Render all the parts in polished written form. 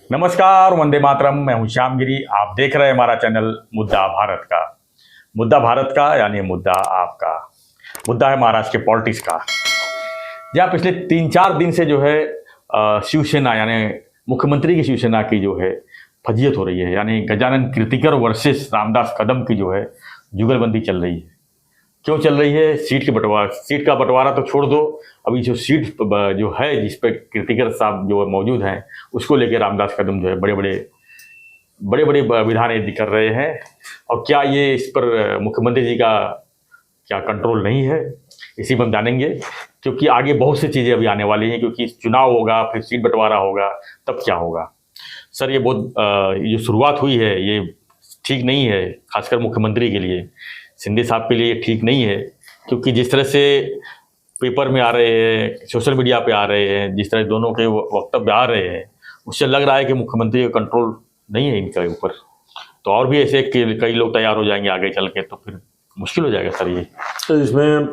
नमस्कार, वंदे मातरम। मैं हूं श्यामगिरी। आप देख रहे हैं हमारा चैनल मुद्दा भारत का। मुद्दा भारत का यानी मुद्दा आपका। मुद्दा है महाराष्ट्र के पॉलिटिक्स का, जहाँ पिछले 3-4 दिन से जो है शिवसेना यानी मुख्यमंत्री की शिवसेना की जो है फजीयत हो रही है। यानी गजानन कीर्तिकर वर्सेस रामदास कदम की जो है जुगलबंदी चल रही है। क्यों चल रही है? सीट का बंटवारा तो छोड़ दो, अभी जो सीट जो है जिस पे कीर्तिकर साहब जो मौजूद हैं उसको लेकर रामदास कदम जो है बड़े बड़े विधान यदि कर रहे हैं। और क्या ये इस पर मुख्यमंत्री जी का क्या कंट्रोल नहीं है, इसी में हम जानेंगे। क्योंकि आगे बहुत सी चीज़ें अभी आने वाली हैं, क्योंकि चुनाव होगा, फिर सीट बंटवारा होगा, तब क्या होगा। सर, ये बहुत ये शुरुआत हुई है, ये ठीक नहीं है, खासकर मुख्यमंत्री के लिए, शिंदे साहब के लिए ठीक नहीं है। क्योंकि जिस तरह से पेपर में आ रहे हैं, सोशल मीडिया पे आ रहे हैं, जिस तरह दोनों के वक्तव्य आ रहे हैं, उससे लग रहा है कि मुख्यमंत्री का कंट्रोल नहीं है इनके ऊपर। तो और भी ऐसे कई लोग तैयार हो जाएंगे आगे चल के, तो फिर मुश्किल हो जाएगा सर ये। तो इसमें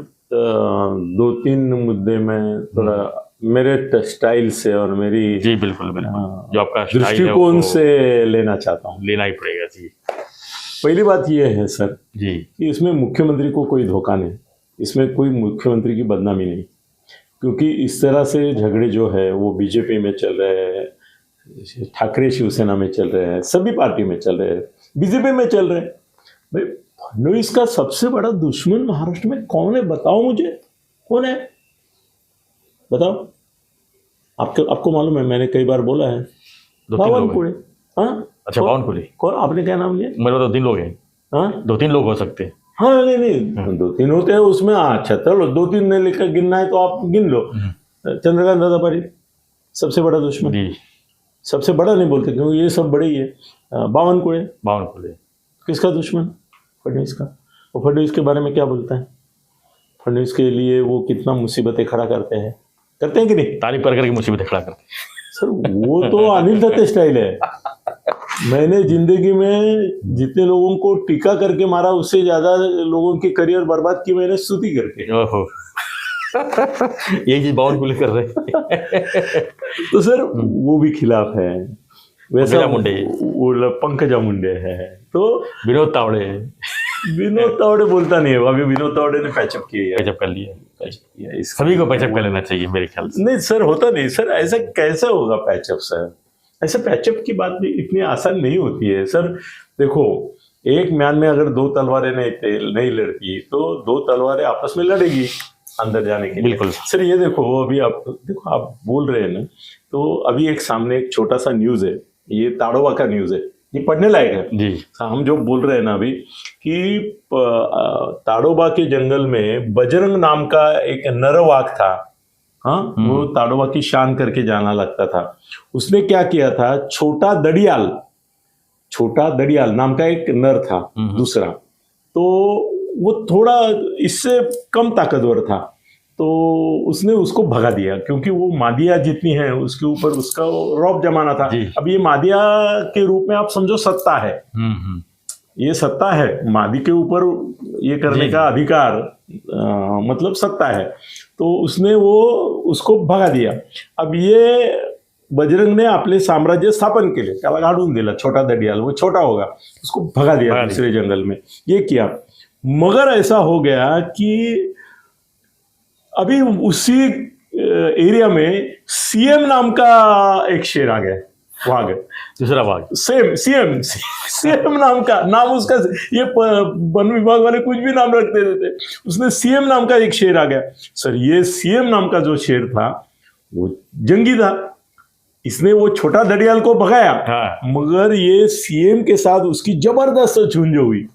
2-3 मुद्दे में थोड़ा मेरे स्टाइल से और मेरी जी बिल्कुल जो आपका दृष्टिकोण से लेना चाहता हूँ। लेना ही पड़ेगा जी। पहली बात ये है सर जी कि इसमें मुख्यमंत्री को कोई धोखा नहीं, इसमें कोई मुख्यमंत्री की बदनामी नहीं, क्योंकि इस तरह से झगड़े जो है वो बीजेपी में चल रहे हैं, ठाकरे शिवसेना में चल रहे हैं, सभी पार्टी में चल रहे हैं, बीजेपी में चल रहे हैं। भाई, फडणवीस का सबसे बड़ा दुश्मन महाराष्ट्र में कौन है? बताओ मुझे, कौन है? बताओ। आपको मालूम है, मैंने कई बार बोला है, बावनकुळे। हाँ अच्छा, बावनकुळे कौन? आपने क्या नाम लिया? मेरे 2-3 लोग हैं। हाँ 2-3 लोग हो सकते हैं। हाँ नहीं 2-3 होते हैं उसमें। अच्छा चलो 2-3 ने लेकर गिनना है तो आप गिन लो। चंद्रकांत दादा पारीक सबसे बड़ा दुश्मन जी। सबसे बड़ा नहीं बोलते क्योंकि ये सब बड़े ही है। बावनकुळे किसका दुश्मन? फडणवीस का। वो फडणवीस के बारे में क्या बोलता है? फडणवीस के लिए वो कितना मुसीबतें खड़ा करते हैं कि नहीं? तारीफ कर करके मुसीबतें खड़ा करते हैं सर। वो तो अनिल दत्ते स्टाइल है। मैंने जिंदगी में जितने लोगों को टीका करके मारा, उससे ज्यादा लोगों की करियर बर्बाद की मैंने स्तुति करके। ओहो यही चीज बावनकुळे कर रहे हैं तो सर वो भी खिलाफ है। वैसा मुंडे पंकजा मुंडे है, तो विनोद तावड़े बोलता नहीं है। अभी विनोद तावड़े ने पैचअप किया, पैचअप कर लिया। सभी को पैचअप कर लेना चाहिए मेरे ख्याल से। नहीं सर, होता नहीं सर, ऐसा कैसे होगा पैचअप सर? ऐसे पैचअप की बात भी इतनी आसान नहीं होती है सर। देखो, एक म्यान में अगर 2 तलवारें नहीं लड़ती तो 2 तलवारें आपस में लड़ेगी अंदर जाने के लिए। बिल्कुल सर। ये देखो, अभी आप बोल रहे हैं ना, तो अभी एक सामने एक छोटा सा न्यूज है, ये ताड़ोबा का न्यूज है, ये पढ़ने लायक है जी। हम जो बोल रहे हैं ना अभी कि ताड़ोबा के जंगल में बजरंग नाम का एक नरवाघ था। हाँ, वो ताड़ोबा की शान करके जाना लगता था। उसने क्या किया था, छोटा दड़ियाल नाम का एक नर था दूसरा, तो वो थोड़ा इससे कम ताकतवर था, तो उसने उसको भगा दिया। क्योंकि वो मादिया जितनी है उसके ऊपर उसका रौब जमाना था। अब ये मादिया के रूप में आप समझो सत्ता है, ये सत्ता है, मादी के ऊपर ये करने का अधिकार मतलब सत्ता है। तो उसने उसको भगा दिया। अब ये बजरंग ने आपले साम्राज्य स्थापन केले, त्याला काढून दिला छोटा दडियाल, वो छोटा होगा, उसको भगा दिया दूसरे जंगल में। ये किया, मगर ऐसा हो गया कि अभी उसी एरिया में सीएम नाम का एक शेर आ गया, वाघ, दूसरा वाघ, सीएम नाम का नाम उसका। ये वन विभाग वाले कुछ भी नाम रखते रहते, उसने सीएम नाम का एक शेर आ गया। सर, ये सीएम नाम का जो शेर था वो जंगी था, इसने वो छोटा दड़ियाल को भगाया। मगर ये सीएम के साथ उसकी जबरदस्त झुंझ हुई,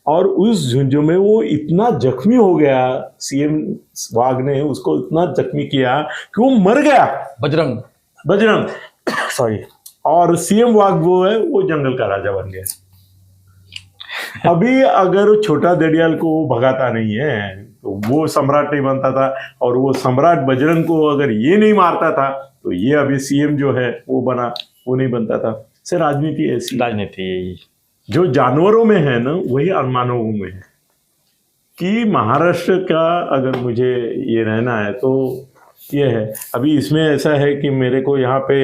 और उस झुंझ में वो इतना जख्मी हो गया, सीएम वाघ ने उसको इतना जख्मी किया कि वो मर गया। बजरंग सॉरी। और सीएम वाघ वो है, वो जंगल का राजा बन गया। अभी अगर छोटा दड़ियाल को भगाता नहीं है तो वो सम्राट नहीं बनता था, और वो सम्राट बजरंग को अगर ये नहीं मारता था तो ये अभी सीएम जो है वो नहीं बनता था। सर, राजनीति ऐसी, राजनीति जो जानवरों में है ना वही मानवों में है। कि महाराष्ट्र का अगर मुझे ये रहना है तो ये है। अभी इसमें ऐसा है कि मेरे को यहाँ पे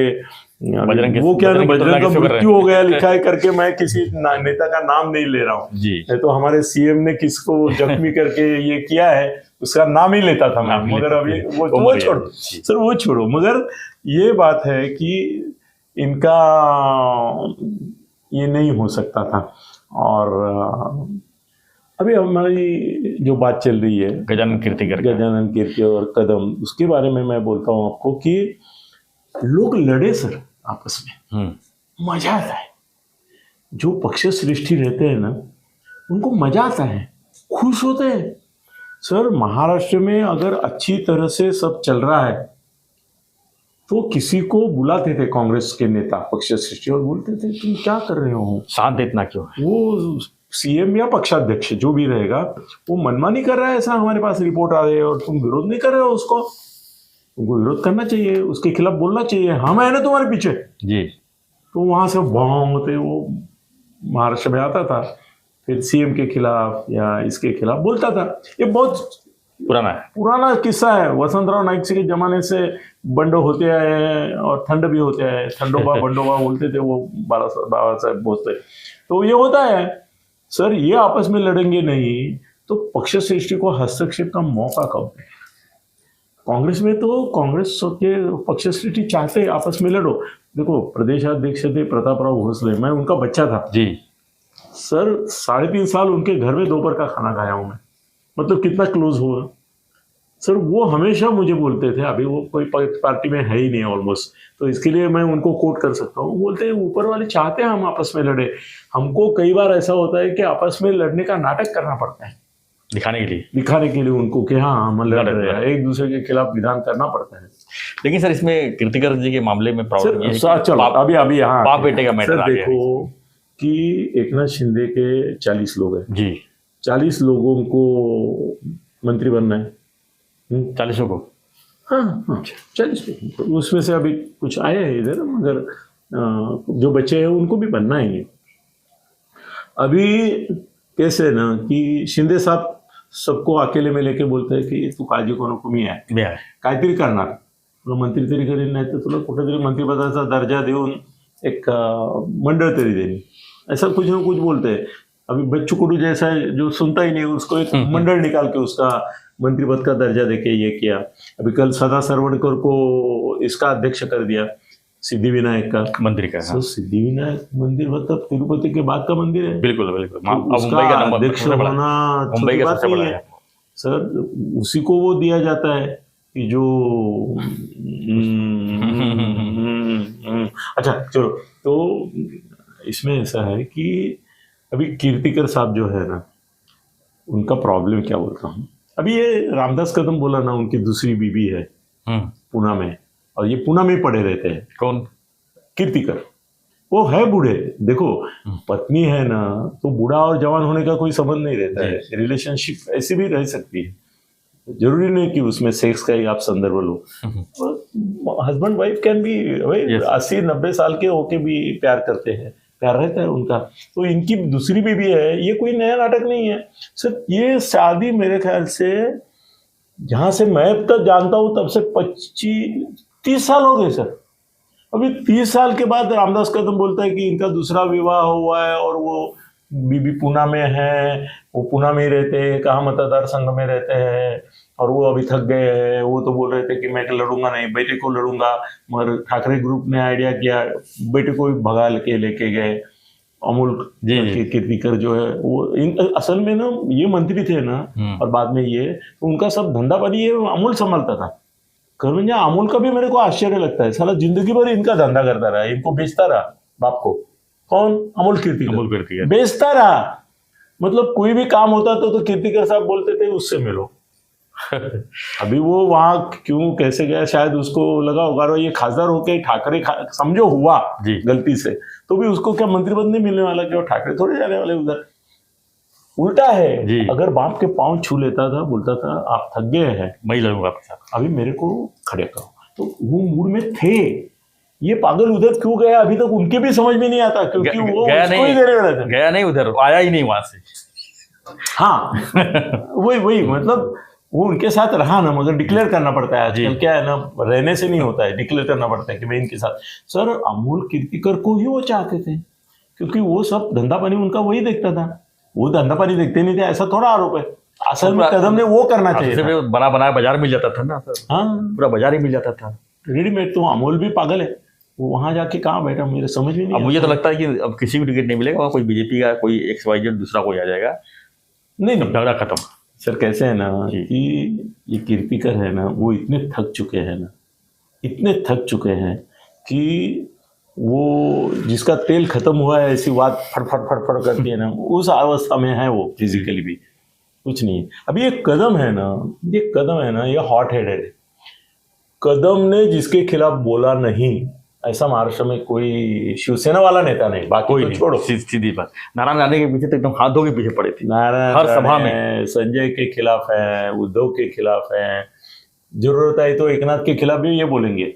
वो क्या बजरंग की बजरंग तुलना का कैसे कर रहे मृत्यु हैं? हो गया लिखा है करके मैं किसी नेता का नाम नहीं ले रहा हूँ जी नहीं तो हमारे सीएम ने किसको जख्मी करके ये किया है उसका नाम ही लेता था मैं, नाम ही मगर लेते अभी थे। वो उम्र छोड़ो है। जी। सर, वो छोड़ो। मगर ये बात है कि इनका ये नहीं हो सकता था। और अभी हमारी जो बात चल रही है गजानन कीर्तिकर का। गजानन कीर्ति और कदम, उसके बारे में मैं बोलता हूँ आपको कि लोग लड़े सर आपस में, मजा आता है। जो पक्ष श्रेष्ठी रहते हैं ना उनको मजा आता है, खुश होते हैं। सर महाराष्ट्र में अगर अच्छी तरह से सब चल रहा है तो किसी को बुलाते थे कांग्रेस के नेता पक्ष श्रेष्ठी और बोलते थे तुम क्या कर रहे हो, शांत इतना क्यों है? वो सीएम या पक्षाध्यक्ष जो भी रहेगा वो मनमानी कर रहा है, ऐसा हमारे पास रिपोर्ट आ रही है और तुम विरोध नहीं कर रहे हो उसको। तुमको विरोध करना चाहिए, उसके खिलाफ बोलना चाहिए, हम है ना तुम्हारे पीछे। जी तो वहां से बाँग होते वो महाराष्ट्र में आता था, फिर सीएम के खिलाफ या इसके खिलाफ बोलता था। ये बहुत पुराना किस्सा है, वसंतराव नाईक के जमाने से बंड होते आए हैं और ठंड भी होते आए, ठंडोबा बंडोबा बोलते थे वो बाबा साहब बोलते। तो ये होता है सर, ये आपस में लड़ेंगे नहीं तो पक्ष श्रेष्ठी को हस्तक्षेप का मौका कब है? कांग्रेस में तो कांग्रेस के पक्ष श्रेष्ठी चाहते आपस में लड़ो। देखो प्रदेशाध्यक्ष थे प्रतापराव भोसले, मैं उनका बच्चा था जी सर, 3.5 साल उनके घर में दोपहर का खाना खाया हूं मैं, मतलब कितना क्लोज हुआ सर। वो हमेशा मुझे बोलते थे, अभी वो कोई पार्टी में है ही नहीं ऑलमोस्ट, तो इसके लिए मैं उनको कोट कर सकता हूँ। बोलते हैं ऊपर वाले चाहते हैं हम आपस में लड़े, हमको कई बार ऐसा होता है कि आपस में लड़ने का नाटक करना पड़ता है दिखाने के लिए उनको कि हाँ हम लड़ रहे हैं, एक दूसरे के खिलाफ विधान करना पड़ता है। लेकिन सर इसमें कीर्तिकर जी के मामले में प्रॉब्लम ये है कि चलो अभी यहाँ बाप बेटे का मैटर आ गया। देखो कि एकनाथ शिंदे के 40 लोग हैं जी, 40 लोगों को मंत्री बनना है। 40 को हाँ 40 लोग, तो उसमें से अभी कुछ आए हैं इधर, मगर जो बच्चे हैं उनको भी बनना ही है। अभी कैसे ना कि शिंदे साहब सबको अकेले में लेके बोलते हैं की तू काळजी करू नको, मी आहे काहीतरी करणार, तुला मंत्री तरी करीन, नाही तर तुला कुठेतरी मंत्रिपदाचा दर्जा देऊन एक मंडळ तरी देईन, ऐसा कुछ ना कुछ बोलते हैं। अभी बच्चू कडू जैसा है जो सुनता ही नहीं, उसको एक मंडल निकाल के उसका मंत्री पद का दर्जा देके ये किया। अभी कल सदा सरवणकर को इसका अध्यक्ष कर दिया, सिद्धिविनायक का मंदिर का। हाँ। सिद्धिविनायक मंदिर मतलब तिरुपति के बाद का मंदिर है। बिल्कुल बिल्कुल, तो उसका अध्यक्ष होना छोटी बात नहीं है सर। उसी को वो दिया जाता है कि जो अच्छा चलो, तो इसमें ऐसा है कि अभी कीर्तिकर साहब जो है ना, उनका प्रॉब्लम क्या बोलता हूँ, अभी ये रामदास कदम बोला ना, उनकी दूसरी बीबी है पुणे में, और ये पुणे में पड़े रहते हैं। कौन? कीर्तिकर। वो है बूढ़े, देखो पत्नी है ना, तो बूढ़ा और जवान होने का कोई संबंध नहीं रहता है, रिलेशनशिप ऐसी भी रह सकती है, जरूरी नहीं कि उसमें सेक्स का ही आप संदर्भ लो। हस्बैंड वाइफ कैन बी 80-90 साल के होके भी प्यार करते हैं, प्यार रहता है उनका। तो इनकी दूसरी बीबी है, ये कोई नया नाटक नहीं है सर। ये शादी मेरे ख्याल से जहां से मैं अब तक जानता हूं तब से 25-30 साल हो गए सर। अभी 30 साल के बाद रामदास कदम बोलता है कि इनका दूसरा विवाह हुआ है और वो बीबी पुणे में है, वो पुणे में ही रहते हैं, कहाँ मतदार संघ में रहते हैं, और वो अभी थक गए हैं। वो तो बोल रहे थे कि मैं लड़ूंगा नहीं, बेटे को लड़ूंगा, मगर ठाकरे ग्रुप ने आइडिया किया, बेटे को भी भगा के लेके गए। अमोल कीर्तिकर जो है वो असल में ना ये मंत्री थे ना, और बाद में ये, तो उनका सब धंधा पानी ये अमोल संभालता था। कर म्हणजे अमोल का भी मेरे को आश्चर्य लगता है, साला जिंदगी भर इनका धंधा करता रहा, इनको बेचता रहा बाप को। कौन? अमोल कीर्तिकर बेचता रहा। मतलब कोई भी काम होता तो कीर्तिकर साहब बोलते थे उससे मिलो। अभी वो वहां क्यों कैसे गया, शायद उसको लगा होगा ये खासदार होके ठाकरे समझो हुआ गलती से, तो भी उसको क्या मंत्री पद नहीं मिलने वाला, क्या ठाकरे थोड़े जाने वाले उधर। उल्टा है, अगर बाप के पांव छू लेता था, बोलता था आप थक गए हैं, मैं लड़ूंगा आपके साथ, अभी मेरे को खड़े करो, तो वो मूड में थे। ये पागल उधर क्यों गया अभी तक उनके भी समझ में नहीं आता, क्योंकि वो उसको ही देने वाला था। गया नहीं उधर, आया ही नहीं वहां से। हाँ वही मतलब वो उनके साथ रहा ना, मगर डिक्लेयर करना पड़ता है आजकल। क्या है ना, रहने से नहीं होता है, डिक्लेयर करना पड़ता है कि मैं इनके साथ। सर अमोल कीर्तिकर को ही वो चाहते थे, क्योंकि वो सब धंधा पानी उनका वही देखता था। वो धंधा पानी देखते नहीं थे, ऐसा थोड़ा आरोप है। असल में कदम ने वो करना चाहिए था। बना बनाया बाजार मिल जाता था ना सर, हाँ, पूरा बाजार ही मिल जाता था रेडीमेड। तो अमोल भी पागल है, वो वहां जाके कहाँ बैठा, मुझे समझ में नहीं अब मुझे तो लगता है कि अब किसी को टिकट नहीं मिलेगा, वहाँ कोई बीजेपी का कोई XYZ दूसरा कोई आ जाएगा, नहीं तब झगड़ा खत्म। सर कैसे है ना कि ये कीर्तिकर है ना, वो इतने थक चुके हैं ना, इतने थक चुके हैं कि वो जिसका तेल खत्म हुआ है ऐसी बात फटफट फटफट करती है ना, उस अवस्था में है वो, फिजिकली भी कुछ नहीं है। अब ये कदम है ना, ये हॉट हेडेड है। कदम ने जिसके खिलाफ बोला नहीं, ऐसा महाराष्ट्र में कोई शिवसेना वाला नेता नहीं, बाकी कोई तो नहीं, छोड़ो। सीधी बात। नारायण राणे के पीछे तो एकदम हाथ धो के पीछे पड़े थे नारायण हर सभा राणे में। संजय के खिलाफ है, उद्धव के खिलाफ है, जरूरत आई तो एकनाथ के खिलाफ भी ये बोलेंगे,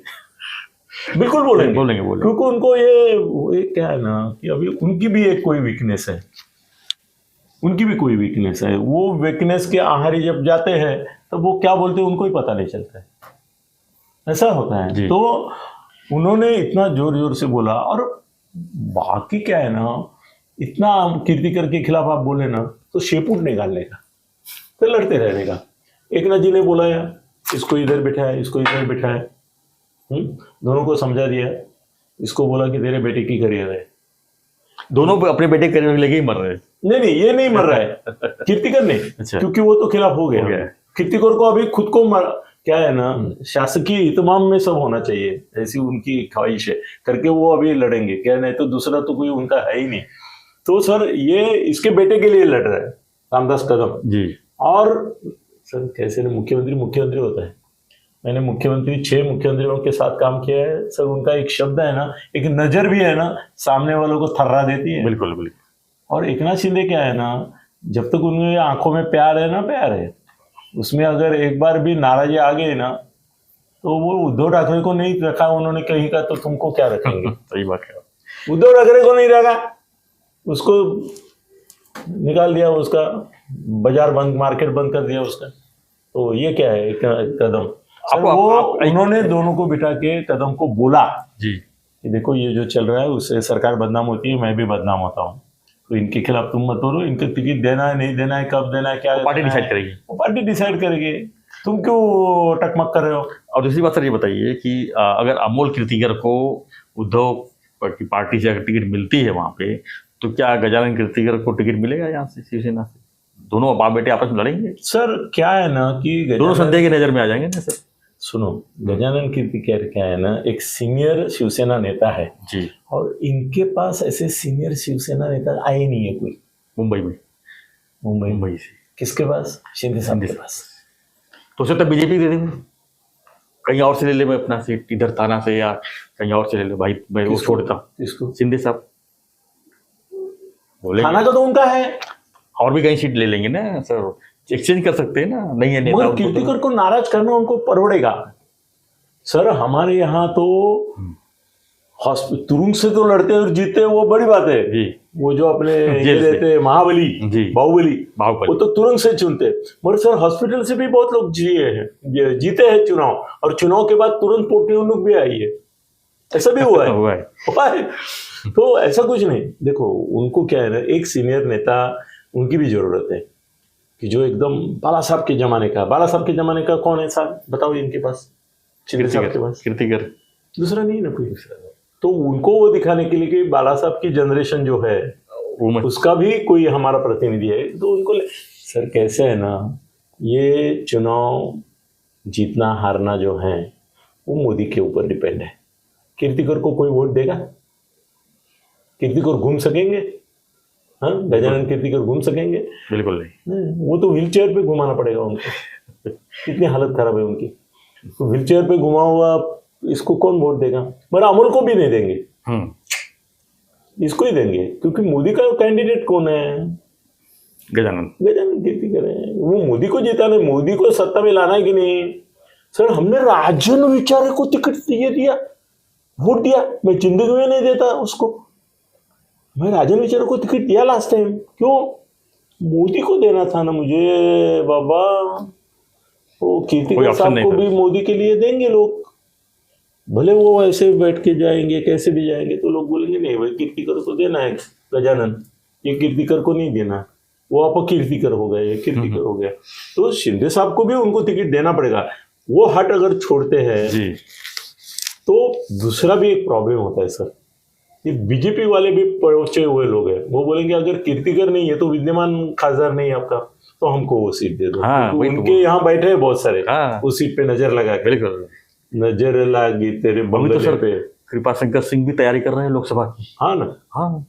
बिल्कुल बोलेंगे क्योंकि उनको ये क्या है ना कि अभी उनकी भी एक कोई वीकनेस है, वो वीकनेस के आहारी जब जाते हैं तो वो क्या बोलते हैं उनको ही पता नहीं चलता है, ऐसा होता है। तो उन्होंने इतना जोर जोर से बोला, और बाकी क्या है ना, इतना कीर्तिकर के खिलाफ आप बोले ना तो शेपूट निकालने का, तो लड़ते रहने का। एकनाथ जी ने बोला यार इसको इधर बिठाया, इसको इधर बिठाया, दोनों को समझा दिया, इसको बोला कि तेरे बेटे की करियर है। दोनों अपने बेटे करियर लेके ही मर रहे हैं। नहीं ये नहीं मर रहा है कीर्तिकर नहीं, क्योंकि वो तो खिलाफ हो गया। कीर्तिकर को अभी खुद को क्या है ना, शासकीय इत्माम में सब होना चाहिए, ऐसी उनकी ख्वाहिश है करके वो अभी लड़ेंगे। क्या नहीं तो दूसरा तो कोई उनका है ही नहीं। तो सर ये इसके बेटे के लिए लड़ रहा है रामदास कदम जी। और सर कैसे मुख्यमंत्री होता है। मैंने 6 मुख्यमंत्रियों के साथ काम किया है सर। उनका एक शब्द है ना, एक नजर भी है ना, सामने वालों को थर्रा देती है। बिल्कुल। और एकनाथ शिंदे क्या है ना, जब तक उनके आंखों में प्यार है, उसमें अगर एक बार भी नाराजी आ गई ना, तो वो उद्धव ठाकरे को नहीं रखा उन्होंने कहीं का, तो तुमको क्या रखेंगे। सही बात है। उद्धव ठाकरे को नहीं रखा, उसको निकाल दिया, उसका बाजार बंद, मार्केट बंद कर दिया उसका। तो ये क्या है कदम। उन्होंने दोनों को बिठा के कदम को बोला जी कि देखो ये जो चल रहा है उससे सरकार बदनाम होती है, मैं भी बदनाम होता हूँ, तो इनके खिलाफ तुम मत बोलो। इनको टिकट देना है नहीं देना है, कब देना है, क्या पार्टी डिसाइड करेगी, पार्टी डिसाइड करेगी, तुम क्यों टकमक कर रहे हो। और दूसरी बात सर ये बताइए कि अगर अमोल कीर्तिकर को उद्धव की पार्टी से अगर टिकट मिलती है वहां पे, तो क्या गजानन कीर्तिकर को टिकट मिलेगा यहाँ से, शिवसेना से? दोनों बाप बेटे आपस में लड़ेंगे सर। क्या है ना कि दोनों संदेह की नजर में आ जाएंगे ना सर। सुनो, गजानन कीर्तिकर क्या है ना, एक सीनियर शिवसेना नेता है जी, और इनके पास ऐसे सीनियर शिवसेना नेता आए नहीं है कोई। मुंबई से किसके पास? शिंदे साहब के पास। तो उसे तो बीजेपी दे देंगे, कहीं और से ले ले, मैं अपना सीट इधर थाना से या कहीं और से ले ले भाई, मैं वो छोड़ता हूँ। किसको? शिंदे साहब बोले थाना का तो उनका है, और भी कहीं सीट ले लेंगे ना सर, एक्सचेंज कर सकते हैं ना। नहीं है नेता, कीर्तिकर को नाराज करना उनको परवड़ेगा सर। हमारे यहाँ तो तुरुंग से तो लड़ते और जीते, वो बड़ी बात है जी। वो जो अपने ये रहते महाबली बाहुबली, वो तो तुरंत से चुनते। मगर सर हॉस्पिटल से भी बहुत लोग जीते हैं चुनाव, और चुनाव के बाद तुरंत पोटनियों भी आई है, ऐसा भी हुआ है। तो ऐसा कुछ नहीं। देखो उनको क्या है ना, एक सीनियर नेता उनकी भी जरूरत है कि जो एकदम बाला साहब के जमाने का कौन है साहब बताओ इनके पास? कीर्तिकर, दूसरा नहीं ना कोई। तो उनको वो दिखाने के लिए कि बाला साहब की जनरेशन जो है उसका भी कोई हमारा प्रतिनिधि है, तो उनको सर कैसे है ना, ये चुनाव जीतना हारना जो है वो मोदी के ऊपर डिपेंड है। कीर्तिकर को कोई वोट देगा? कीर्तिकर घूम सकेंगे? हाँ, गजानन कीर्तिकर घूम सकेंगे? बिल्कुल नहीं। वो तो व्हील चेयर पे घुमाना पड़ेगा उनको। कितनी हालत खराब है उनकी। तो व्हील चेयर पे घुमा हुआ इसको कौन वोट देगा? मगर अमोल को भी नहीं देंगे, इसको ही देंगे, क्योंकि मोदी का कैंडिडेट कौन है? गजानन कीर्तिकर है। वो मोदी को जिताने, मोदी को सत्ता में लाना है कि नहीं? सर हमने राजन विचारे को टिकट दिया, वोट दिया। मैं जिंदगी में नहीं देता उसको। मैं राजन विचारे को टिकट दिया लास्ट टाइम। क्यों? मोदी को देना था ना मुझे बाबा। वो कोई कीर्तिकर option साहब नहीं को था। भी मोदी के लिए देंगे लोग, भले वो ऐसे बैठ के जाएंगे कैसे भी जाएंगे, तो लोग बोलेंगे नहीं भाई कीर्तिकर को देना है गजानन, ये कीर्तिकर को नहीं देना, वो अपकीर्तिकर हो गए, ये कीर्तिकर हो गया। तो शिंदे साहब को भी उनको टिकट देना पड़ेगा। वो हट अगर छोड़ते हैं जी तो दूसरा भी एक प्रॉब्लम होता है सर, ये बीजेपी वाले भी पहुंचे हुए लोग हैं, वो बोलेंगे अगर कीर्तिकर नहीं है तो विद्यमान खासदार नहीं है आपका, तो हमको वो सीट दे दो। हाँ, क्योंकि वही तो उनके यहाँ बैठे हैं बहुत सारे, हाँ। उस सीट पे नजर लगा के, बिल्कुल। नजर लगी तेरे अभी तो बंगले सर पे। कृपा शंकर सिंह भी तैयारी कर रहे हैं लोकसभा की। हाँ ना, हाँ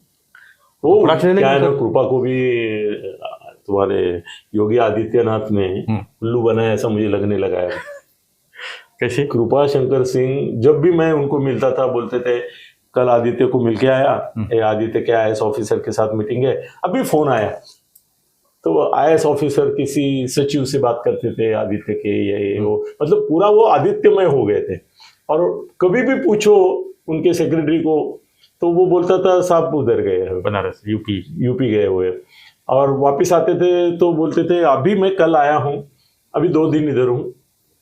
वो अपना चले क्या है ना, सर। कृपा को भी तुम्हारे योगी आदित्यनाथ ने उल्लू बनाया ऐसा मुझे लगने लगा है। कैसे? कृपा शंकर सिंह जब भी मैं उनको मिलता था बोलते थे कल आदित्य को मिलके आया, ये आदित्य के आईएएस ऑफिसर के साथ मीटिंग है, अभी फोन आया, तो आईएएस ऑफिसर किसी सचिव से बात करते थे आदित्य के, ये वो, मतलब पूरा वो आदित्यमय हो गए थे। और कभी भी पूछो उनके सेक्रेटरी को तो वो बोलता था साहब उधर गए हैं, बनारस यूपी गए हुए, और वापिस आते थे तो बोलते थे अभी मैं कल आया हूँ, अभी 2 दिन इधर हूँ,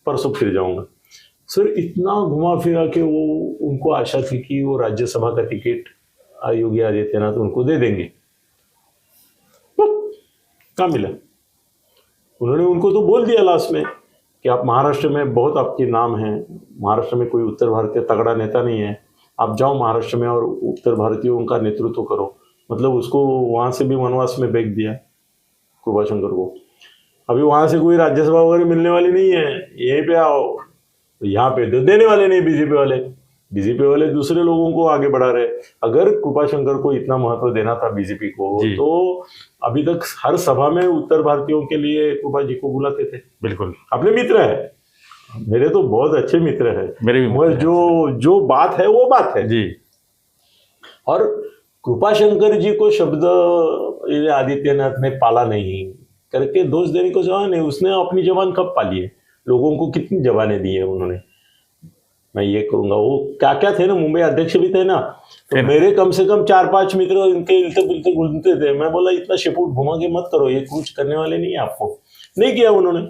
परसों फिर जाऊंगा। सर इतना घुमा फिरा के वो, उनको आशा थी कि वो राज्यसभा का टिकट योगी आदित्यनाथ उनको दे देंगे, कहाँ मिला। उन्होंने उनको तो बोल दिया लास्ट में कि आप महाराष्ट्र में बहुत आपके नाम है, महाराष्ट्र में कोई उत्तर भारतीय तगड़ा नेता नहीं है, आप जाओ महाराष्ट्र में और उत्तर भारतीयों का नेतृत्व करो। मतलब उसको वहां से भी वनवास में भेज दिया कृपा शंकर को। अभी वहां से कोई राज्यसभा वगैरह मिलने वाली नहीं है, यहीं पे आओ, यहाँ पे तो देने वाले नहीं बीजेपी वाले दूसरे लोगों को आगे बढ़ा रहे। अगर कृपा शंकर को इतना महत्व देना था बीजेपी को, तो अभी तक हर सभा में उत्तर भारतीयों के लिए कृपा जी को बुलाते थे। बिल्कुल, अपने मित्र है, मेरे तो बहुत अच्छे मित्र हैं, मेरे भी जो बात है वो बात है जी। और कृपा शंकर जी को शब्द आदित्यनाथ ने पाला नहीं करके दोष देने को जवान है। उसने अपनी जबान कब पाली है, लोगों को कितनी जबानें दी है उन्होंने, मैं ये करूंगा, वो क्या क्या थे ना, मुंबई अध्यक्ष भी थे ना, तो मेरे कम से कम 4-5 मित्र इनके इलते बिलते घूमते थे। मैं बोला इतना शिपुट घुमा के मत करो, ये कुछ करने वाले नहीं है आपको। नहीं किया उन्होंने,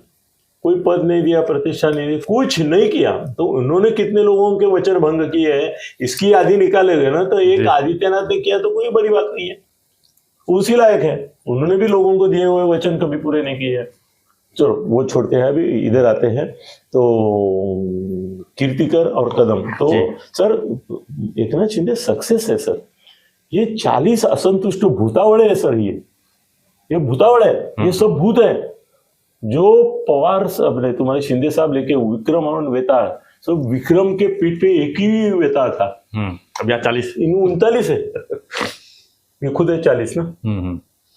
कोई पद नहीं दिया, प्रतिष्ठा नहीं दी, कुछ नहीं किया। तो उन्होंने कितने लोगों के वचन भंग किए हैं, इसकी आदि निकालेंगे ना, तो एक आदित्यनाथ ने किया तो कोई बड़ी बात नहीं है, उसी लायक है। उन्होंने भी लोगों को दिए हुए वचन कभी पूरे नहीं किए। चलो वो छोड़ते हैं, अभी इधर आते हैं। तो कीर्तिकर और कदम, तो सर एकनाथ शिंदे सक्सेस है सर। ये 40 असंतुष्ट भूतावड़े है सर, ये भूतावड़े है, ये सब भूत है जो पवार साहब ने, तुम्हारे शिंदे साहब लेके विक्रम और वेताल, सब विक्रम के पीठ पे एक ही वेताल था। अब यहाँ 40 39 है, ये खुद है 40 ना,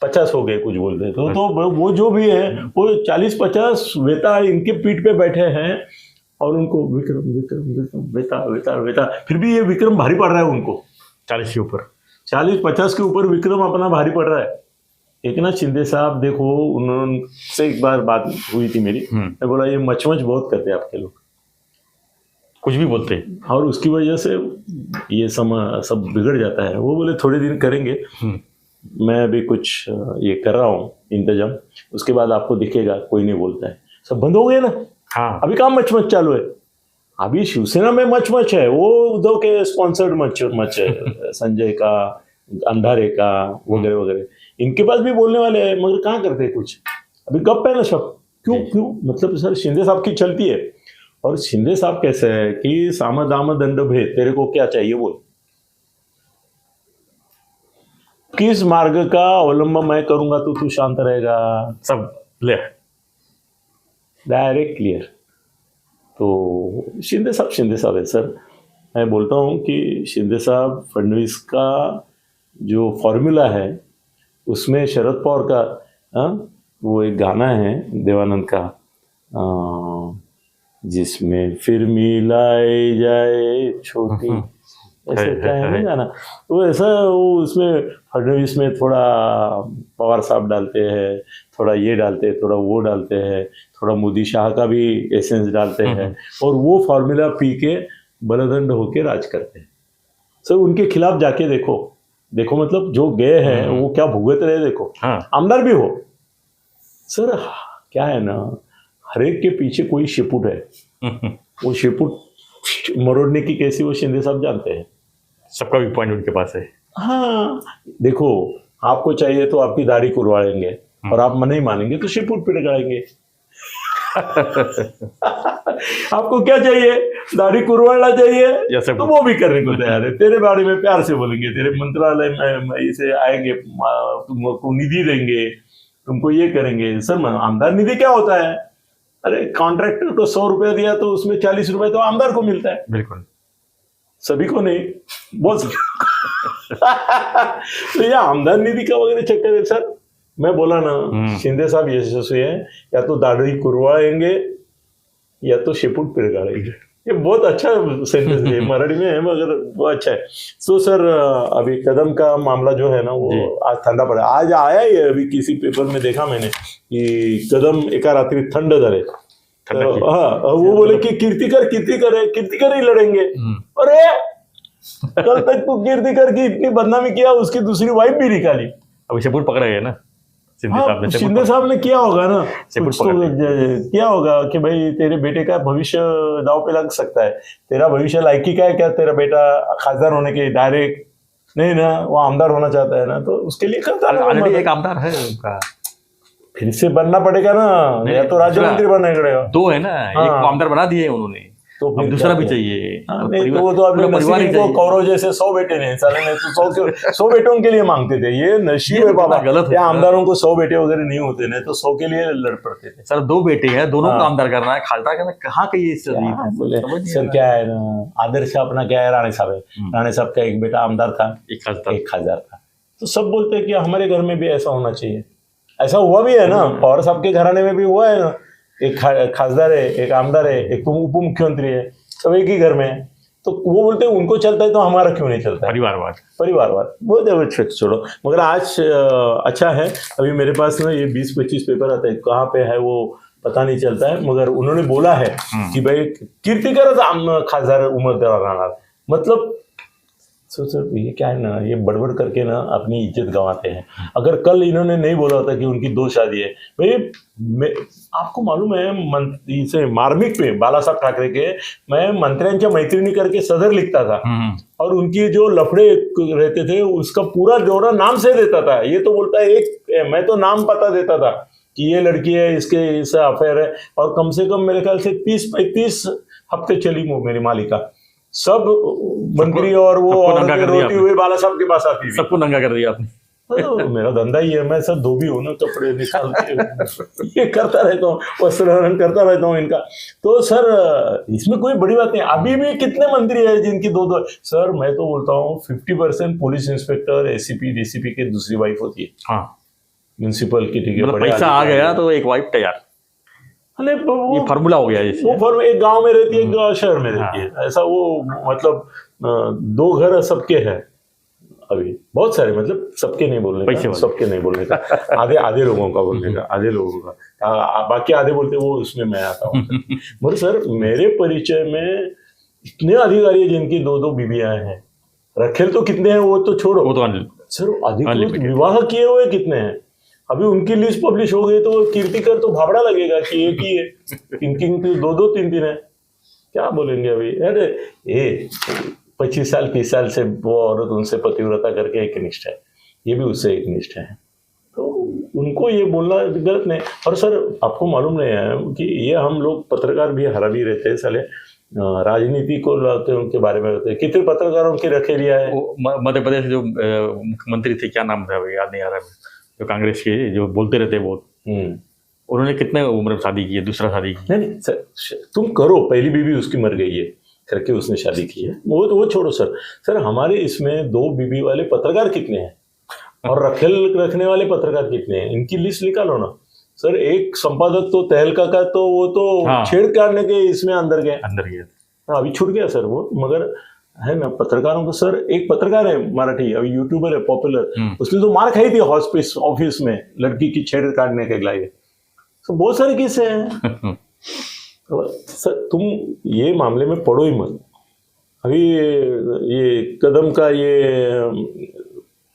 50 हो गए कुछ बोलते हैं। तो वो जो भी है वो 40-50 वेता इनके पीठ पे बैठे हैं और उनको विक्रम विक्रम विक्रम वेता वेता वेता, फिर भी ये विक्रम भारी पड़ रहा है उनको। 40 के ऊपर, 40-50 के ऊपर विक्रम अपना भारी पड़ रहा है। एकनाथ शिंदे साहब देखो, उन्होंने एक बार बात हुई थी मेरी, मैं बोला ये मचमच बहुत करते हैं आपके लोग, कुछ भी बोलते हैं, और उसकी वजह से ये सब बिगड़ जाता है। वो बोले थोड़े दिन करेंगे, मैं अभी कुछ ये कर रहा हूँ इंतजाम, उसके बाद आपको दिखेगा कोई नहीं बोलता है, सब बंद हो गए ना। हाँ, अभी काम मच चालू है, अभी शिवसेना में मच है, वो उद्धव के स्पॉन्सर्ड मच है संजय का, अंधारे का वगैरह वगैरह, इनके पास भी बोलने वाले हैं, मगर कहाँ करते हैं कुछ, अभी गप है ना सब। क्यों मतलब सर शिंदे साहब की चलती है। और शिंदे साहब कैसे है कि साम दाम दंड भेद, तेरे को क्या चाहिए बोल, किस मार्ग का अवलंबन मैं करूंगा तो तू शांत रहेगा, सब ले डायरेक्ट क्लियर। तो शिंदे साहब है सर। मैं बोलता हूं कि शिंदे साहब, फडणवीस का जो फॉर्मूला है उसमें शरद पवार का वो एक गाना है देवानंद का, जिसमें फिर मिलाए जाए छोटी, ऐसे क्या है ना गाना, तो ऐसा वो उसमें फडणवीस में थोड़ा पवार साहब डालते हैं, थोड़ा ये डालते हैं, थोड़ा वो डालते हैं, थोड़ा मोदी शाह का भी एसेंस डालते हैं, और वो फॉर्मूला पी के बलदंड होके राज करते हैं सर। उनके खिलाफ जाके देखो मतलब जो गए हैं वो क्या भुगत रहे, देखो आमदार भी हो सर। क्या है ना, हर एक के पीछे कोई शिपुट है। वो शिपुट मरोड़ने की कैसी वो शिंदे साहब जानते हैं। सबका भी पॉइंट उनके पास है। हाँ, देखो आपको चाहिए तो आपकी दाढ़ी कुरवाएंगे और आप मन नहीं मानेंगे तो शिपुट पे लगाएंगे। आपको क्या चाहिए, दाढ़ी कुरवाना चाहिए तो वो भी करने को तैयार है। तेरे बारे में प्यार से बोलेंगे, तेरे मंत्रालय में इसे आएंगे, तुमको निधि देंगे, तुमको ये करेंगे। सर आमदार निधि क्या होता है? अरे कॉन्ट्रैक्टर को 100 रुपया दिया तो उसमें 40 रुपए तो आमदार को मिलता है। बिल्कुल, सभी को नहीं, बहुत तो ये आमदार निधि का वगैरह चक्कर है सर। मैं बोला ना शिंदे साहब यशस्वी है, या तो दाढ़ी कुरवाएंगे या तो शिपुट पे गाड़ेंगे। ये बहुत अच्छा सेंटेंस है, मराठी में है मगर वो अच्छा है। तो सर अभी कदम का मामला जो है ना वो आज ठंडा पड़ा। आज आया ही है, अभी किसी पेपर में देखा मैंने कि कदम एका रात्रि थंड झाले। हाँ, वो बोले कि कीर्तिकर ही लड़ेंगे। अरे कल तक तो कीर्तिकर की इतनी बदनामी किया, उसकी दूसरी वाइफ भी निकाली। अभी शिपुट पकड़े गए ना शिंदे साहब ने किया होगा ना, कुछ तो किया होगा कि भाई तेरे बेटे का भविष्य दाव पे लग सकता है। तेरा भविष्य लायकी का है क्या? तेरा बेटा खासदार होने के डायरेक्ट नहीं ना, वो आमदार होना चाहता है ना, तो उसके लिए करता है। एक आमदार है उनका, फिर से बनना पड़ेगा ना, या तो राज्य मंत्री बनना पड़ेगा। दो है ना, एक को आमदार बना दिए उन्होंने, तो अब दूसरा भी चाहिए। नहीं तो वो तो अपने नसीब को कौरव जैसे 100 बेटे नहीं, साले ने तो 100 बेटों के लिए मांगते थे। ये नसीब है बाबा, गलत है। आमदारों को 100 बेटे वगैरह नहीं होते ना, तो 100 के लिए लड़ पड़ते थे। सर 2 बेटे हैं, दोनों को आमदार करना है, खासदार करना कहाँ का ये सर क्या है ना, आदर्श अपना क्या है, राणे साहब है। राणे साहब का एक बेटा आमदार था, एक खासदार था। तो सब बोलते हैं कि हमारे घर में भी ऐसा होना चाहिए। ऐसा हुआ भी है ना, पवार साहब के घराने में भी हुआ है ना, एक खासदार है, एक आमदार है, एक उप मुख्यमंत्री है, सब एक ही घर में है। तो वो बोलते हैं उनको चलता है तो हमारा क्यों नहीं चलता? परिवारवाद बहुत छोड़ो। मगर आज अच्छा है, अभी मेरे पास ना ये 20-25 पेपर आते हैं, कहाँ पे है वो पता नहीं चलता है, मगर उन्होंने बोला है कि भाई कीर्तिकर खासदार उमेदवार राहणार। मतलब सर ये क्या है ना, ये बड़बड़ करके ना अपनी इज्जत गंवाते हैं। अगर कल इन्होंने नहीं बोला होता कि उनकी 2 शादी है, भाई आपको मालूम है इसे मार्मिक पे बाला साहब ठाकरे के मैं मंत्र्यांच्या मैत्रिणी करके सदर लिखता था, और उनकी जो लफड़े रहते थे उसका पूरा जोड़ा नाम से देता था। ये तो बोलता है मैं तो नाम पता देता था कि ये लड़की है, इससे अफेयर है, और कम से कम मेरे ख्याल से 30-35 हफ्ते चली वो मेरी मालिका। सब मंत्री और वो रोती हुए बाला साहब के पास आती थी। सबको नंगा कर दिया आपने। तो मेरा धंधा ही है, मैं सब धोबी हूँ ना, कपड़े निकाल के ये करता रहता हूँ, वस्त्रहरण करता रहता हूँ इनका। तो सर इसमें कोई बड़ी बात नहीं। अभी भी कितने मंत्री है जिनकी 2-2? सर मैं तो बोलता हूँ 50% पुलिस इंस्पेक्टर, एसीपी, डीसीपी की दूसरी वाइफ होती है। हाँ, म्यूनसिपल की, ठीक है, पैसा आ गया तो एक वाइफ तैयार। अरे ये फार्मूला हो गया। वो फॉर्म एक गांव में रहती है, एक शहर में रहती है, ऐसा वो मतलब 2 घर सबके हैं। अभी बहुत सारे, मतलब सबके नहीं बोलने का, सबके नहीं बोलने का, आधे लोगों का बोलने का, आधे लोगों का, बाकी आधे बोलते वो उसमें मैं आता हूँ। मगर सर मेरे परिचय में इतने अधिकारी हैं जिनकी 2-2 बीबियां हैं। रखेल तो कितने हैं वो तो छोड़ो, वो तो सर अधिकृत विवाह किए हुए कितने हैं। अभी उनकी लिस्ट पब्लिश हो गई तो कीर्तिकर तो भावड़ा लगेगा कि एक ही है, किन 2-2 3-3 है, क्या बोलेंगे अभी। अरे ये 25 साल 30 साल से वो औरत उनसे पतिव्रता करके एक निष्ठ है, ये भी उससे एक निष्ठ है, तो उनको ये बोलना गलत नहीं। और सर आपको मालूम नहीं है कि ये हम लोग पत्रकार भी हरामी रहते हैं साले, राजनीति को लाते हैं, उनके बारे में होते हैं। कितने पत्रकारों की रखे लिया है। मध्य प्रदेश जो मुख्यमंत्री थे, क्या नाम था याद नहीं आ रहा, जो कांग्रेस के जो बोलते रहते बहुत, उन्होंने कितने उम्र में शादी की है, दूसरा शादी की? नहीं सर, तुम करो, पहली बीवी उसकी मर गई है करके उसने शादी की है, वो छोड़ो सर हमारे इसमें 2 बीवी वाले पत्रकार कितने हैं और रखेल रखने वाले पत्रकार कितने हैं, इनकी लिस्ट निकालो ना सर। एक संपादक तो तहलका का तो वो तो छेड़ काटने के इसमें अंदर गए, अभी छूट गया सर वो। मगर है ना पत्रकारों को सर, एक पत्रकार है मराठी, अभी यूट्यूबर है पॉपुलर, उसने तो मार खाई थी हॉस्पिस ऑफिस में लड़की की छेड़ काटने के लिए। तो बहुत सारे किस्से हैं। सर तुम ये मामले में पढ़ो ही मत। अभी ये कदम का ये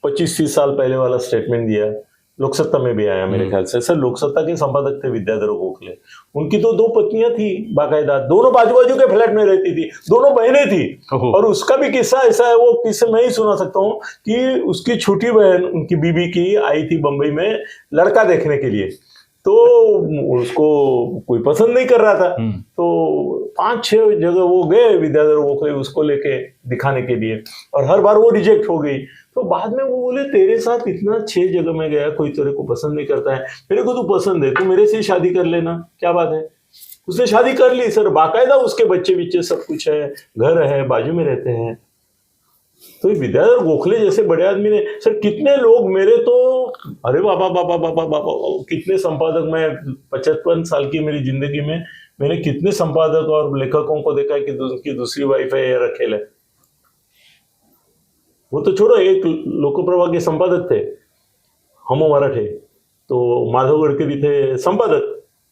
25-30 साल पहले वाला स्टेटमेंट दिया, लोकसत्ता में भी आया मेरे ख्याल से। सर लोकसत्ता के संपादक थे विद्याधर गोखले। उनकी तो 2 पत्नियां थी बाकायदा, दोनों बाजू बाजू के फ्लैट में रहती थी, दोनों बहनें थी। और उसका भी किस्सा ऐसा है, वो किस्सा मैं ही सुना सकता हूँ कि उसकी छोटी बहन उनकी बीबी की आई थी बंबई में लड़का देखने के लिए, तो उसको कोई पसंद नहीं कर रहा था, तो 5-6 जगह वो गए विद्याधर गोखले उसको लेके दिखाने के लिए, और हर बार वो रिजेक्ट हो गई। तो बाद में वो बोले तेरे साथ इतना 6 जगह में गया, कोई तेरे को पसंद नहीं करता है, मेरे को तो पसंद है, तू मेरे से शादी कर लेना, क्या बात है। उसने शादी कर ली सर, बाकायदा उसके बच्चे बिच्चे सब कुछ है, घर है, बाजू में रहते हैं। तो विद्याधर गोखले जैसे बड़े आदमी ने, सर कितने लोग मेरे तो, अरे बाबा बाबा बाबा बाबा, कितने संपादक, मैं 55 साल की मेरी जिंदगी में मैंने कितने संपादक और लेखकों को देखा है कि उनकी दूसरी वाइफ है या रखेल है। वो तो छोड़ो, एक लोकप्रभा के संपादक थे हमो मराठे, तो माधव गडकरी थे संपादक।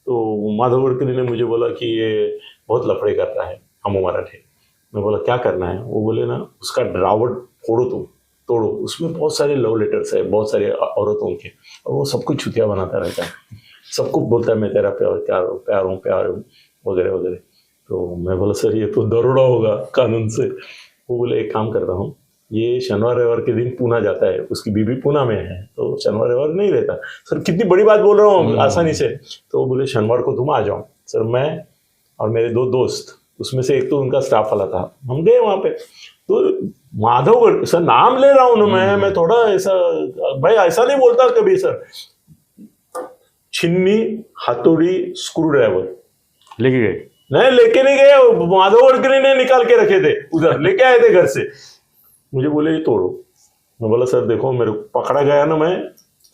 तो माधव गडकरी ने मुझे बोला कि ये बहुत लफड़े करता है हमो मराठे। मैं बोला क्या करना है? वो बोले ना उसका ड्रावट फोड़ो, तुम तोड़ो, उसमें बहुत सारे लव लेटर्स है बहुत सारे औरतों के, और वो सबको छुतिया बनाता रहता है, सबको बोलता है मैं तेरा प्यार हूँ वगैरह वगैरह। तो मैं बोला सर ये तो दरोड़ा होगा कानून से। वो बोले एक काम करता हूँ, ये शनिवार रविवार के दिन पूना जाता है, उसकी बीबी पूना में है, तो शनिवार रविवार नहीं रहता। सर कितनी बड़ी बात बोल रहा हूँ आसानी से। तो बोले शनिवार को तुम आ जाओ। सर मैं और मेरे 2 दोस्त, उसमें से एक तो उनका स्टाफ वाला था, हम गए वहाँ पे। तो माधव सर नाम ले रहा हूँ ना मैं थोड़ा ऐसा, भाई ऐसा नहीं बोलता कभी सर। छिन्नी, हथौड़ी, स्क्रू ड्राइवर लेके गए? नहीं लेके नहीं गए, माधव गडकरी ने निकाल के रखे थे उधर, लेके आए थे घर से। मुझे बोले ये तोड़ो। मैं बोला सर देखो मेरे को पकड़ा गया ना मैं,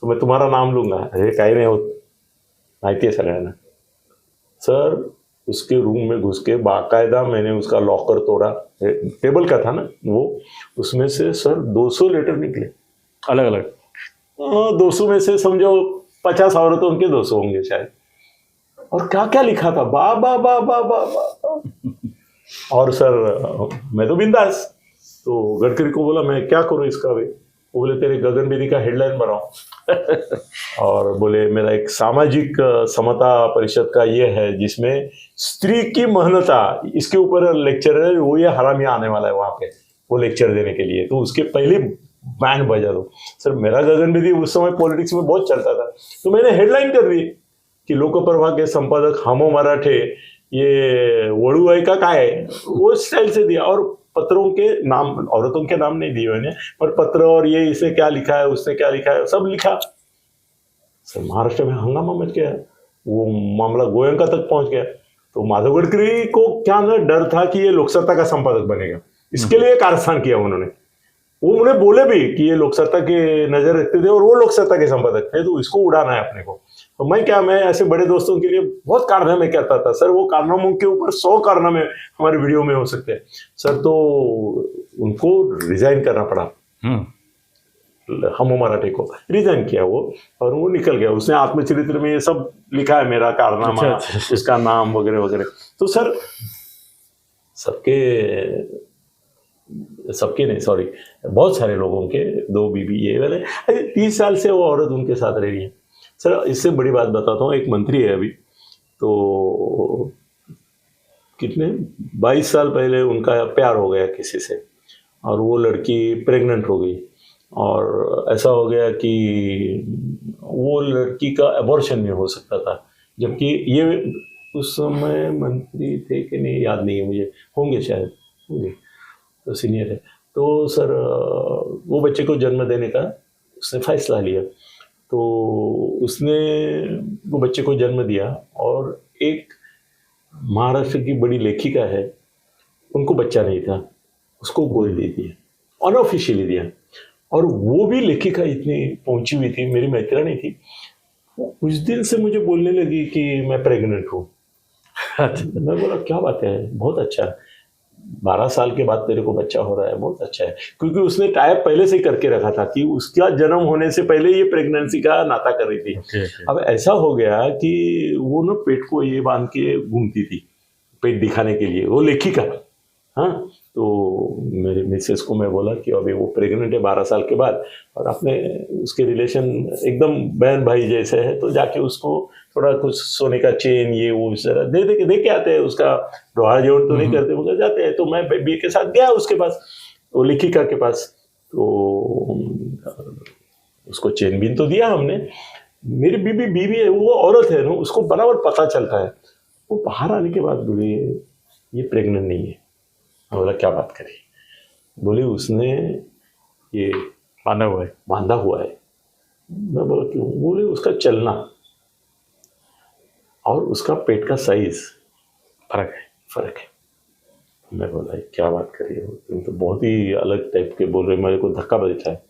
तो मैं तुम्हारा नाम लूंगा। अरे काही नाही होत, माहिती है सगळ्यांना। सर उसके रूम में घुस के बाकायदा मैंने उसका लॉकर तोड़ा, टेबल का था ना वो, उसमें से सर 200 लेटर निकले अलग अलग। 200 में से समझो 50 औरतों के 200 होंगे शायद। और क्या क्या लिखा था, बा बा बा बा बा बा। और सर मैं तो बिंदास, तो गडकरी को बोला मैं क्या करूं इसका भाई। वो बोले तेरे गगनबेदी का हेडलाइन बनाओ। और बोले मेरा एक सामाजिक समता परिषद का ये है जिसमें स्त्री की महनता, इसके ऊपर लेक्चर है, वो ये हरामी आने वाला है वहां पे वो लेक्चर देने के लिए, तो उसके पहले बैंड बजा दो। सर मेरा गगनबेदी उस समय पॉलिटिक्स में बहुत चलता था, तो मैंने हेडलाइन कर दी कि लोकप्रभा के संपादक हमो मराठे ये वड़ू है का काय है, वो स्टाइल से दिया। और पत्रों के नाम, औरतों के नाम नहीं दिए मैंने, पर पत्र और ये इसे क्या लिखा है उसने क्या लिखा है सब लिखा। सर महाराष्ट्र में हंगामा मच गया, वो मामला गोयंका तक पहुंच गया। तो माधव गडकरी को क्या ना डर था कि ये लोकसत्ता का संपादक बनेगा, इसके लिए कारस्थान किया उन्होंने। वो उन्हें बोले भी कि ये लोकसत्ता के नजर रखते थे और वो लोकसत्ता के संपादक थे, तो इसको उड़ाना है अपने को। तो मैं ऐसे बड़े दोस्तों के लिए बहुत कारनामे करता था सर। वो कारनामों के ऊपर 100 कारनामे हमारे वीडियो में हो सकते हैं सर। तो उनको रिजाइन करना पड़ा, हमो मराठे को रिजाइन किया वो, और वो निकल गया। उसने आत्मचरित्र में ये सब लिखा है मेरा कारनामा, उसका नाम वगैरह वगैरह। तो सर सबके नहीं, सॉरी, बहुत सारे लोगों के 2 बीबी ये वाले, 30 साल से वो औरत उनके साथ रह रही है सर। इससे बड़ी बात बताता हूँ, एक मंत्री है अभी, तो कितने 22 साल पहले उनका प्यार हो गया किसी से, और वो लड़की प्रेग्नेंट हो गई, और ऐसा हो गया कि वो लड़की का अबॉर्शन नहीं हो सकता था, जबकि ये उस समय मंत्री थे कि नहीं याद नहीं है मुझे, होंगे शायद, होंगे, तो सीनियर है। तो सर वो बच्चे को जन्म देने का उसने फैसला लिया, तो उसने वो बच्चे को जन्म दिया, और एक महाराष्ट्र की बड़ी लेखिका है, उनको बच्चा नहीं था, उसको गोद दे दिया, अनऑफिशियली दिया। और वो भी लेखिका इतनी पहुंची हुई थी, मेरी मैत्रिणी थी, वो कुछ दिन से मुझे बोलने लगी कि मैं प्रेग्नेंट हूँ। मैं बोला क्या बात है, बहुत अच्छा है, 12 साल के बाद तेरे को बच्चा हो रहा है, बहुत अच्छा है। क्योंकि उसने टाइप पहले से ही करके रखा था कि उसका जन्म होने से पहले ये प्रेगनेंसी का नाता कर रही थी। अब ऐसा हो गया कि वो ना पेट को ये बांध के घूमती थी, पेट दिखाने के लिए, वो लेखिका। हाँ, तो मेरे मिसेस को मैं बोला कि अभी वो प्रेग्नेंट है 12 साल के बाद, और अपने उसके रिलेशन एकदम बहन भाई जैसे है, तो जाके उसको थोड़ा कुछ सोने का चेन ये वो इस तरह दे के आते हैं। उसका दोहा जोड़ तो नहीं करते, मगर जाते हैं। तो मैं बीबी के साथ गया उसके पास, वो लेखिका के पास। तो उसको चेन बीन तो दिया हमने। मेरी बीवी है, वो औरत है ना, उसको बराबर पता चलता है। वो बाहर आने के बाद बोले ये प्रेग्नेंट नहीं है। मैं बोला क्या बात करी? बोले उसने ये बांधा हुआ है। मैं बोला क्यों? बोले उसका चलना और उसका पेट का साइज फर्क है। मैं बोला क्या बात कर रही हो तुम, तो बहुत ही अलग टाइप के बोल रहे। मेरे को धक्का बजा है।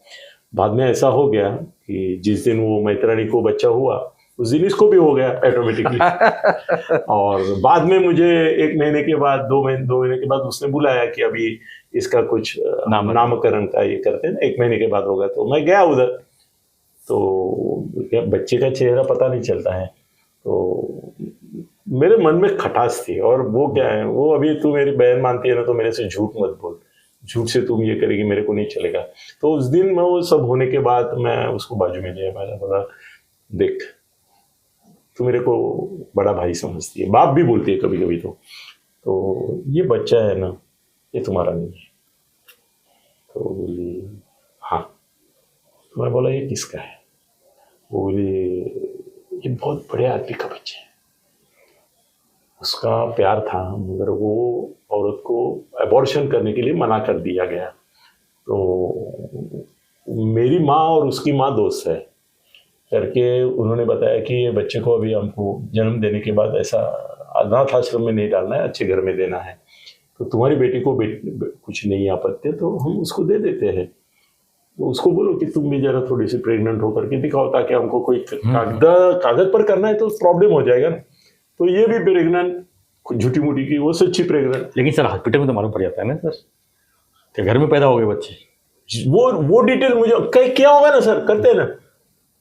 बाद में ऐसा हो गया कि जिस दिन वो मैत्राणी को बच्चा हुआ उस दिन इसको भी हो गया ऑटोमेटिकली। और बाद में मुझे 1 महीने के बाद 2 महीने के बाद उसने बुलाया कि अभी इसका कुछ नामकरण का ये करते हैं ना, 1 महीने के बाद होगा। तो मैं गया उधर, तो बच्चे का चेहरा पता नहीं चलता है। तो मेरे मन में खटास थी। और वो क्या है, वो अभी तू मेरी बहन मानती है ना, तो मेरे से झूठ मत बोल, झूठ से तुम ये करेगी, मेरे को नहीं चलेगा। तो उस दिन मैं, वो सब होने के बाद मैं उसको बाजू में लिया। मैंने बोला देख, तू मेरे को बड़ा भाई समझती है, बाप भी बोलती है कभी कभी, तो ये बच्चा है ना, ये तुम्हारा नहीं है। तो बोली हाँ। तो मैं बोला ये किसका है? वो बोली ये बहुत बड़े आदमी का बच्चा है। उसका प्यार था, मगर वो औरत को अबॉर्शन करने के लिए मना कर दिया गया। तो मेरी माँ और उसकी माँ दोस्त है करके उन्होंने बताया कि ये बच्चे को अभी हमको जन्म देने के बाद ऐसा अनाथ आश्रम में नहीं डालना है, अच्छे घर में देना है। तो तुम्हारी बेटी को कुछ नहीं आपत्ति, तो हम उसको दे देते हैं। तो उसको बोलो कि तुम भी जरा थोड़ी सी प्रेग्नेंट होकर के दिखाओ, ताकि हमको कोई कागज पर करना है तो प्रॉब्लम हो जाएगा ना। तो ये भी प्रेग्नेंट, झूठी मूठी की, वो सच्ची प्रेग्नेंट। लेकिन सर हॉस्पिटल में तो मालूम पड़ जाता है ना सर कि घर में पैदा हो गए बच्चे। वो डिटेल मुझे क्या होगा ना सर, करते हैं ना।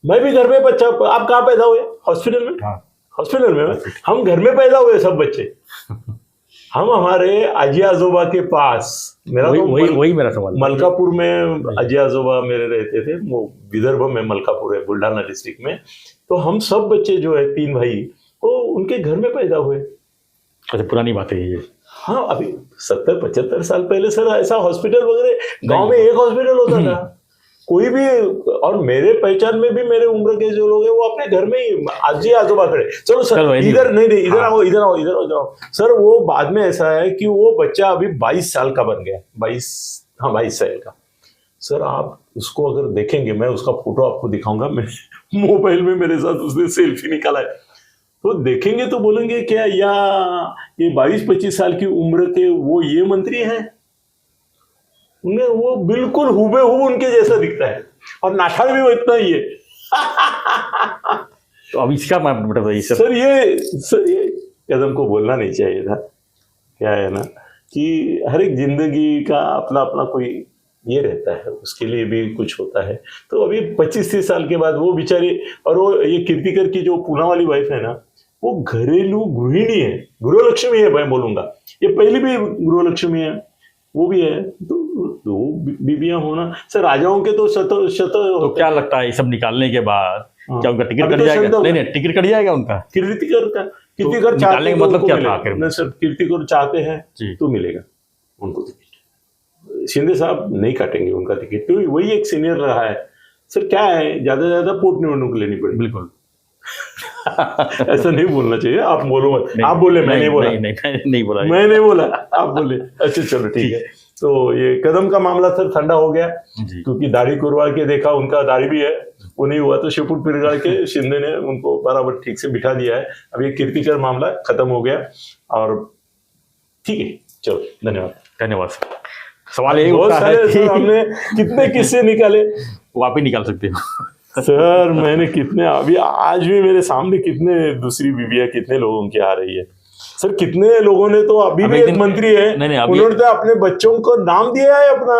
मैं भी घर में बच्चा, आप कहाँ पैदा हुए? हॉस्पिटल में। हाँ। हॉस्पिटल में हम घर में पैदा हुए सब बच्चे। हम हमारे आजी आजोबा के पास, वही मेरा सवाल। मलकापुर में आजी आजोबा मेरे रहते थे, वो विदर्भ में मलकापुर है, बुल्ढाना डिस्ट्रिक्ट में। तो हम सब बच्चे जो है 3 भाई, वो उनके घर में पैदा हुए। अच्छा, पुरानी बात है ये। हाँ, अभी 70-75 साल पहले सर ऐसा हॉस्पिटल वगैरह गांव में एक हॉस्पिटल होता था। कोई भी, और मेरे पहचान में भी मेरे उम्र के जो लोग हैं वो अपने घर में ही आजी आजोबा खड़े। चलो सर इधर नहीं, इधर आओ, इधर आओ सर। वो बाद में ऐसा है कि वो बच्चा अभी 22 साल का बन गया, 22 साल का। सर आप उसको अगर देखेंगे, मैं उसका फोटो आपको दिखाऊंगा, मैं मोबाइल में मेरे साथ उसने सेल्फी निकाला है। तो देखेंगे तो बोलेंगे क्या या ये 22-25 साल की उम्र के वो ये मंत्री हैं? उन्हें वो बिल्कुल हुबेहूब उनके जैसा दिखता है, और नाठा भी वो इतना ही है। तो अब इसका मतलब सर ये कदम को बोलना नहीं चाहिए था। क्या है ना कि हर एक जिंदगी का अपना अपना कोई ये रहता है, उसके लिए भी कुछ होता है। तो अभी 25-30 साल के बाद वो बेचारी, और वो ये कीर्तिकर की जो पूना वाली वाइफ है ना, वो घरेलू गृहिणी है, गृहलक्ष्मी है मैं बोलूंगा। ये पहली भी गृहलक्ष्मी है, वो भी है। तो 2 बीबियां होना सर, राजाओं के तो शत तो क्या लगता है ये सब निकालने के बाद क्या उनका टिकट कट जाएगा? नहीं, टिकट कट जाएगा उनका। कीर्तिकर चाहते हैं, मतलब क्या था आखिर में? सर कीर्तिकर चाहते हैं तो मिलेगा उनको टिकट। शिंदे साहब नहीं काटेंगे उनका टिकट, क्योंकि वही एक सीनियर रहा है। सर क्या है, ज्यादा से ज्यादा पोर्ट निवडणूक लेनी पड़ेगी। बिल्कुल। ऐसा नहीं बोलना चाहिए। आप बोलो मत, आप बोले, मैं नहीं बोला, मैं नहीं बोला, आप बोले। अच्छा चलो ठीक है। तो ये कदम का मामला सर ठंडा हो गया, क्योंकि दाढ़ी कुरवा के देखा, उनका दाढ़ी भी है, वो नहीं हुआ तो शेपुट पिरगाड़ के शिंदे ने उनको बराबर ठीक से बिठा दिया है। अब ये कीर्तिकर मामला खत्म हो गया, और ठीक है, चलो धन्यवाद सर। सवाल यही बहुत सारे हमने कितने किस्से निकाले, वो आप ही निकाल सकते हो। सर मैंने कितने, अभी आज भी मेरे सामने कितने दूसरी बीवियां कितने लोगों की आ रही है सर। कितने लोगों ने तो अभी भी एक मंत्री है, उन्होंने तो अपने बच्चों को नाम दिया है अपना।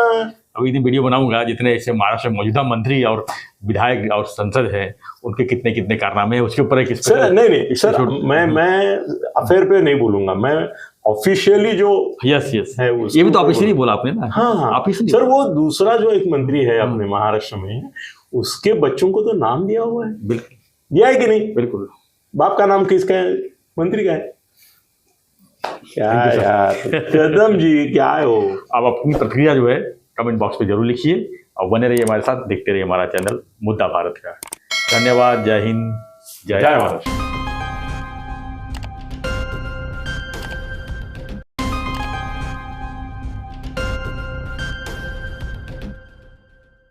अभी इतनी वीडियो बनाऊंगा जितने ऐसे महाराष्ट्र में मौजूदा मंत्री और विधायक और संसद है, उनके कितने कितने कारनामे हैं, उसके ऊपर एक सर नहीं सर, मैं अफेयर पे नहीं बोलूंगा। मैं ऑफिशियली जो यस यस, है ये भी तो ऑफिशियली बोला आपने ना। हाँ ऑफिशियली सर, वो दूसरा जो एक मंत्री है अपने महाराष्ट्र में, उसके बच्चों को तो नाम दिया हुआ है। बिल्कुल दिया है कि नहीं? बिल्कुल। बाप का नाम किसका है? मंत्री का है। क्या यार कदम जी, क्या है वो? आप अपनी प्रतिक्रिया जो है कमेंट बॉक्स पे जरूर लिखिए और बने रहिए हमारे साथ, देखते रहिए हमारा चैनल मुद्दा भारत का। धन्यवाद। जय हिंद, जय जय भारत। महाराष्ट्र।